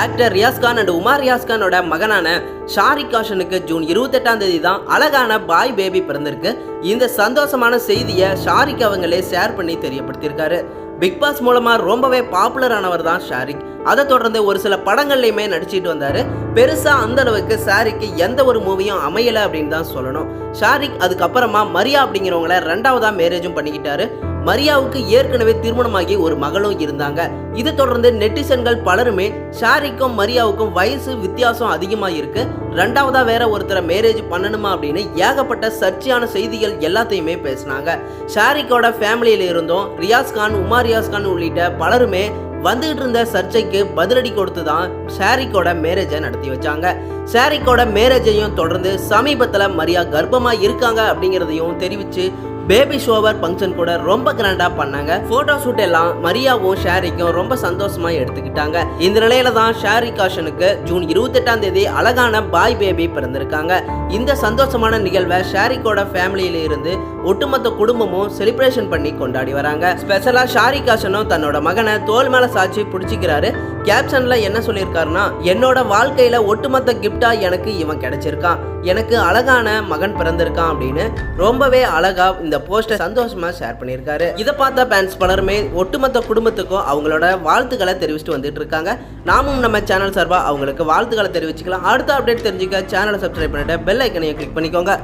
Actor Riyaz Khan and Uma Riyaz கானோட மகனான Shariq காஷனுக்கு June 28ஆம் தேதி தான் அழகான பாய் பேபி பிறந்திருக்கு. இந்த சந்தோஷமான செய்தியை ஷாரிக் அவங்களே ஷேர் பண்ணி தெரியப்படுத்தியிருக்காரு. பிக் பாஸ் மூலமா ரொம்பவே பாப்புலர் ஆனவர் தான் ஷாரிக். அதை தொடர்ந்து ஒரு சில படங்கள்லையுமே நடிச்சிட்டு வந்தாரு. பெருசா அந்த அளவுக்கு ஷாரிக்கு எந்த ஒரு மூவியும் அமையல அப்படின்னு தான் சொல்லணும். ஷாரிக் அதுக்கப்புறமா மரியா அப்படிங்கிறவங்கள 2ஆவதா மேரேஜும் பண்ணிக்கிட்டாரு. மரியாவுக்கு ஏற்கனவே திருமணமாகி ஒரு மகளும் இருந்தாங்க. இதை தொடர்ந்து நெட்டிசன்கள் பலருமே ஷாரிக்கும் மரியாவுக்கும் வயசு வித்தியாசம் அதிகமாக இருக்கு, 2ஆவதா வேற ஒருத்தரை மேரேஜ் பண்ணணுமா அப்படின்னு ஏகப்பட்ட சர்ச்சையான செய்திகள் எல்லாத்தையுமே பேசினாங்க. ஷாரிக்கோட ஃபேமிலியில இருந்தும் ரியாஸ் கான், உமா ரியாஸ் கான் உள்ளிட்ட பலருமே வந்துகிட்டு இருந்த சர்ச்சைக்கு பதிலடி கொடுத்து தான் ஷாரிக்கோட மேரேஜை நடத்தி வச்சாங்க. ஷாரிக்கோட மேரேஜையும் தொடர்ந்து சமீபத்தில் மரியா கர்ப்பமா இருக்காங்க அப்படிங்கிறதையும் தெரிவிச்சு பேபி ஷோவர் ஃபங்க்ஷன் கூட ரொம்ப கிராண்டா பண்ணாங்க. போட்டோ ஷூட் எல்லாம் மரியாவும் ஷாரிக்கும் ரொம்ப சந்தோஷமா எடுத்துக்கிட்டாங்க. இந்த நிலையில தான் ஷாரிக் காஷனுக்கு ஜூன் 28ஆம் தேதி அழகான பாய் பேபி பிறந்திருக்காங்க. இந்த சந்தோஷமான நிகழ்வை ஷாரிக்கோட ஃபேமிலியில இருந்து ஒட்டுமொத்த குடும்பமும் செலிப்ரேஷன் பண்ணி கொண்டாடி வராங்க. ஸ்பெஷலா ஷாரிக் காஷனும் தன்னோட மகனை தோல் மேல சாட்சி பிடிச்சிக்கிறாரு. கேப்ஷன்ல என்ன சொல்லியிருக்காருன்னா, என்னோட வாழ்க்கையில ஒட்டுமொத்த கிஃப்டா எனக்கு இவன் கிடைச்சிருக்கான், எனக்கு அழகான மகன் பிறந்திருக்கான் அப்படின்னு ரொம்பவே அழகா இந்த போஸ்டர் சந்தோஷமா ஷேர் பண்ணியிருக்காரு. இதை பார்த்த ஃபேன்ஸ் பலருமே ஒட்டுமொத்த குடும்பத்துக்கும் அவங்களோட வாழ்த்துக்களை தெரிவிச்சுட்டு வந்துட்டு இருக்காங்க. நாமும் நம்ம சேனல் சார்பா அவங்களுக்கு வாழ்த்துக்களை தெரிவிச்சுக்கலாம். அடுத்த அப்டேட் தெரிஞ்சுக்க சேனலை சப்ஸ்கிரைப் பண்ணிட்டு பெல் ஐக்கனையும் கிளிக் பண்ணிக்கோங்க.